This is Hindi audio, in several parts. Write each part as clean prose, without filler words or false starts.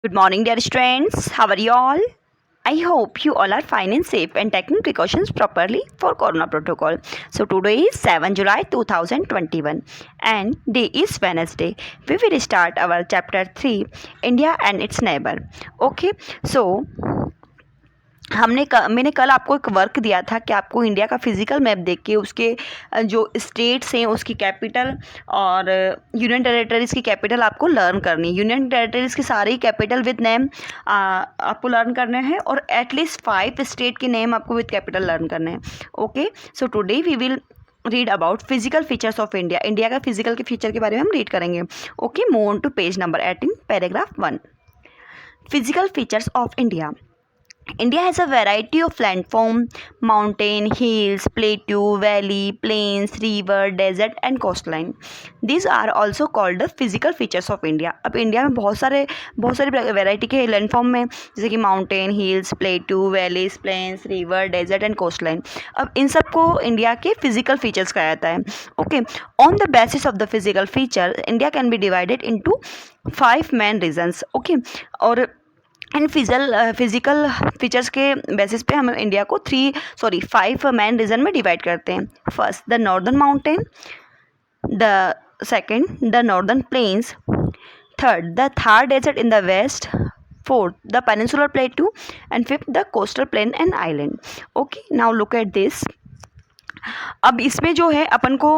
Good morning, dear students. How are you all? I hope you all are fine and safe and taking precautions properly for Corona protocol. So today is 7 July 2021 and day is Wednesday. We will start our chapter 3, India and its neighbor. Okay, so मैंने कल आपको एक वर्क दिया था कि आपको इंडिया का फिजिकल मैप देख के उसके जो स्टेट्स हैं उसकी कैपिटल और यूनियन टेरिटरीज़ की कैपिटल आपको लर्न करनी है। यूनियन टेरिटरीज़ की सारी कैपिटल विद नेम आपको लर्न करने हैं और एटलीस्ट 5 स्टेट के नेम आपको विद कैपिटल लर्न करने हैं। Okay, so today we will read about physical features of India. India का फिजिकल के फीचर के बारे में हम रीड करेंगे। Okay, move on to page number 18, paragraph 1। Physical features of India. India has a variety of landform: mountain, hills, plateau, valley, plains, river, desert and coastline. These are also called the physical features of India. अब इंडिया में बहुत सारी वैरायटी के लैंडफॉर्म में, जैसे कि mountain, hills, plateau, valleys, plains, river, desert and coastline. अब इन सबको इंडिया के फिजिकल फीचर्स कहा जाता है। Okay, on the basis of the physical feature India can be divided into 5 main regions. Okay, और एंड फिजिकल फीचर्स के बेसिस पे हम इंडिया को 5 मैन रीजन में डिवाइड करते हैं। First the northern mountain, the second the northern plains, third the Thar desert in the west, fourth the peninsular plateau and fifth the coastal plain and island. Okay, now look at this. अब इसमें जो है अपन को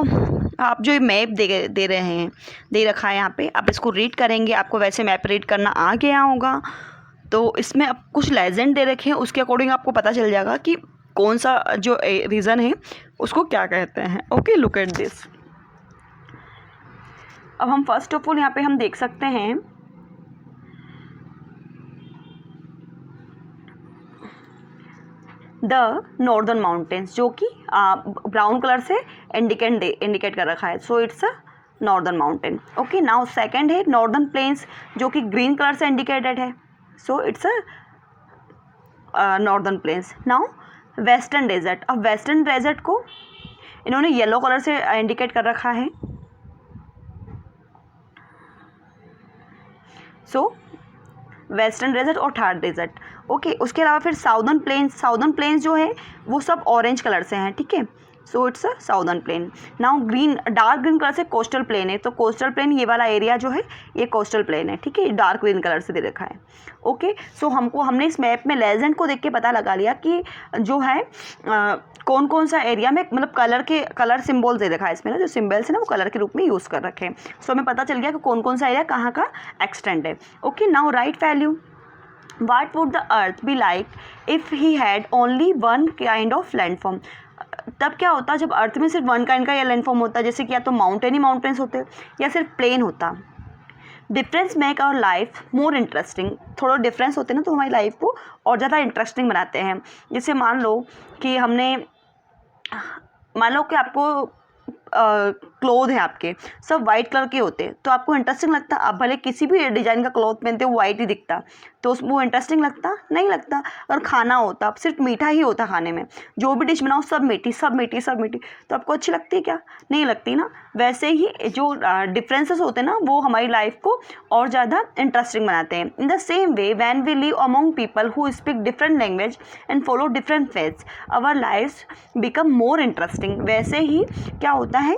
आप जो मैप दे रहे हैं, दे रखा है यहाँ पे, आप इसको रीड करेंगे। आपको वैसे मैप रीड करना आ गया होगा, तो इसमें अब कुछ लेजेंड दे रखे हैं, उसके अकॉर्डिंग आपको पता चल जाएगा कि कौन सा जो रीज़न है उसको क्या कहते हैं। Okay, look at this. अब हम फर्स्ट ऑफ ऑल यहाँ पे हम देख सकते हैं द नॉर्दर्न माउंटेन्स, जो कि ब्राउन कलर से इंडिकेट कर रखा है। So it's a northern mountain. Okay, now second है नॉर्दर्न प्लेन्स, जो कि ग्रीन कलर से इंडिकेटेड है। So it's a northern plains. Now western desert. अब वेस्टर्न डेजर्ट को इन्होंने येलो कलर से इंडिकेट कर रखा है। सो वेस्टर्न डेजर्ट और थार डेजर्ट। ओके, उसके अलावा फिर साउदर्न प्लेन्स जो है वो सब ऑरेंज कलर से हैं। ठीक है, so it's a southern plain. Now dark green colour से कोस्टल प्लेन है। तो कोस्टल प्लेन ये वाला एरिया जो है ये कोस्टल प्लेन है। ठीक है, डार्क ग्रीन कलर से दे रखा है। ओके, सो हमने इस मैप में लेजेंड को देख के पता लगा लिया कि जो है कौन कौन सा एरिया में, मतलब कलर सिम्बॉल्स दे रखा है इसमें ना, जो सिम्बल्स है ना वो कलर के रूप में यूज़ कर रखे हैं। सो हमें पता चल गया कि कौन कौन सा एरिया कहाँ का एक्सटेंड है। Okay, now right value. What would the earth be like if he had only one kind of landform? तब क्या होता जब अर्थ में सिर्फ वन काइंड का या लैंडफॉर्म होता, जैसे कि या तो माउंटेन ही माउंटेन्स होते या सिर्फ प्लेन होता। Difference make our life more interesting. थोड़ा डिफरेंस होते ना तो हमारी लाइफ को और ज़्यादा इंटरेस्टिंग बनाते हैं। जैसे मान लो कि आपको क्लोथ है, आपके सब वाइट कलर के होते तो आपको इंटरेस्टिंग लगता। आप भले किसी भी डिज़ाइन का क्लॉथ पहनते हो वाइट ही दिखता, तो वो इंटरेस्टिंग लगता नहीं लगता। और खाना होता सिर्फ मीठा ही होता, खाने में जो भी डिश बनाओ सब मीठी सब मीठी सब मीठी, तो आपको अच्छी लगती है क्या? नहीं लगती ना। वैसे ही जो डिफरेंसेस होते हैं ना वो हमारी लाइफ को और ज़्यादा इंटरेस्टिंग बनाते हैं। In the same way when we live among people who speak different language and follow different faiths, our lifes become more interesting. वैसे ही क्या होता है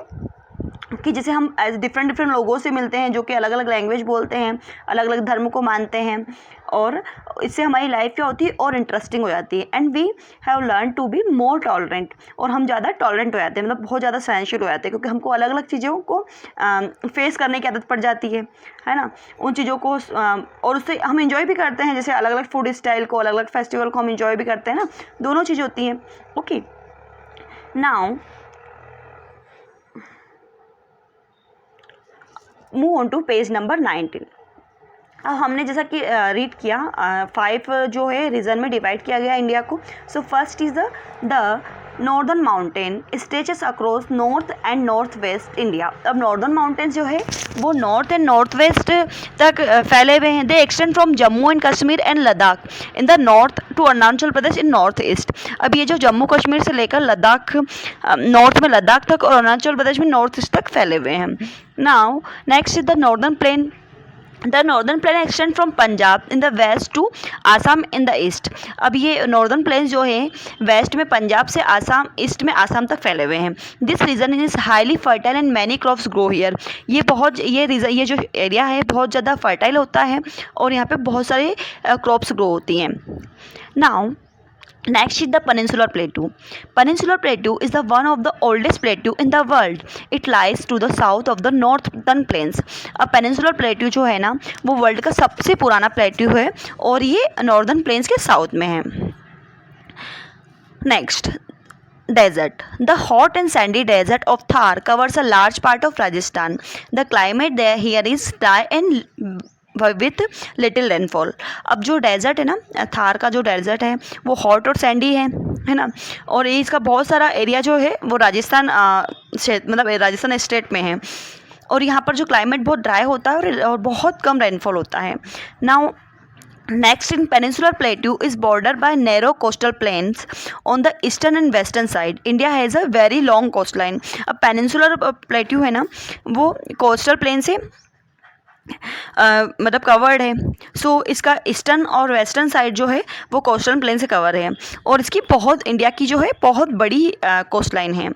कि जैसे हम एज डिफरेंट लोगों से मिलते हैं जो कि अलग अलग लैंग्वेज बोलते हैं, अलग अलग धर्म को मानते हैं, और इससे हमारी लाइफ क्या होती है और इंटरेस्टिंग हो जाती है। And we have learn to be more tolerant, और हम ज़्यादा टॉलरेंट हो जाते हैं, मतलब बहुत ज़्यादा सहनशील हो जाते हैं, क्योंकि हमको अलग अलग चीज़ों को फेस करने की आदत पड़ जाती है ना, उन चीज़ों को। और उससे हम इंजॉय भी करते हैं, जैसे अलग अलग फूड स्टाइल को, अलग अलग फेस्टिवल को हम इंजॉय भी करते हैं ना, दोनों चीज़ होती हैं। Okay, now move on to page number 19। अब हमने जैसा कि रीड किया 5 जो है रीजन में डिवाइड किया गया इंडिया को। So first is the northern mountain stretches across north and north west India. अब नॉर्दर्न माउंटेन्स जो है वो नॉर्थ एंड नॉर्थ वेस्ट तक फैले हुए हैं। They extend from Jammu and Kashmir and Ladakh in the north to Arunachal Pradesh in north east. अब ये जो जम्मू कश्मीर से लेकर लद्दाख, नॉर्थ में लद्दाख तक और अरुणाचल प्रदेश में नॉर्थ ईस्ट तक फैले हुए हैं। Now next is the northern plain the northern plain extend from Punjab in the west to Assam in the east. अब ये नॉर्दर्न प्लेन्स जो है वेस्ट में पंजाब से आसाम, ईस्ट में आसाम तक फैले हुए हैं। This region is highly fertile and many crops grow here. ये जो एरिया है बहुत ज़्यादा फर्टाइल होता है और यहाँ पे बहुत सारे क्रॉप्स ग्रो होती हैं। Now next is the Peninsular Plateau. Peninsular Plateau is the one of the oldest plateau in the world. It lies to the south of the Northern Plains. अब Peninsular Plateau जो है ना वो वर्ल्ड का सबसे पुराना प्लेट्यू है और ये नॉर्दर्न प्लेन्स के साउथ में है। Next, desert. The hot and sandy desert of Thar covers a large part of Rajasthan. The climate there here is dry and with little rainfall. अब जो डेजर्ट है ना, थार का जो डेजर्ट है वो हॉट और सैंडी है ना, और ये इसका बहुत सारा एरिया जो है वो राजस्थान मतलब राजस्थान स्टेट में है और यहाँ पर जो क्लाइमेट बहुत ड्राई होता है और बहुत कम रेनफॉल होता है। Now Next, in Peninsular Plateau is bordered by narrow coastal plains on the eastern and western side. India has a very long coastline. अब Peninsular Plateau है ना वो कोस्टल प्लेन से मतलब कवर्ड है। सो इसका ईस्टर्न और वेस्टर्न साइड जो है वो कोस्टल प्लेन से कवर है और इसकी बहुत इंडिया की जो है बहुत बड़ी कोस्ट लाइन है।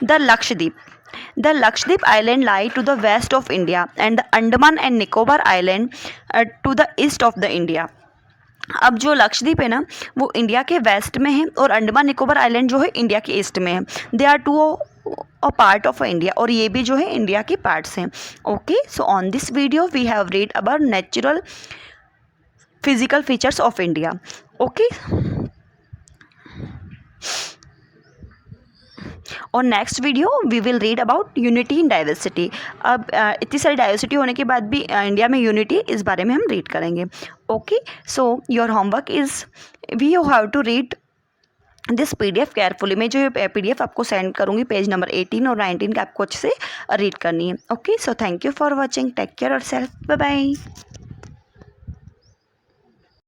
The Lakshadweep island lie to the west of India and the Andaman and Nicobar island to the east of the India. अब जो लक्षद्वीप है ना वो इंडिया के वेस्ट में है और अंडमान निकोबार आइलैंड जो है इंडिया के ईस्ट में है। They are two a part of India और ये भी जो है इंडिया के पार्ट्स हैं। Okay, so on this video we have read about natural physical features of India. Okay, और next video we will read about unity in diversity. अब इतनी सारी डाइवर्सिटी होने के बाद भी इंडिया में यूनिटी, इस बारे में हम रीड करेंगे। Okay, so your homework is we you have to read this PDF carefully. मैं जो PDF आपको सेंड करूँगी पेज नंबर 18 और 19 का आपको अच्छे से रीड करनी है। Okay, so thank you for watching, take care our self, bye bye.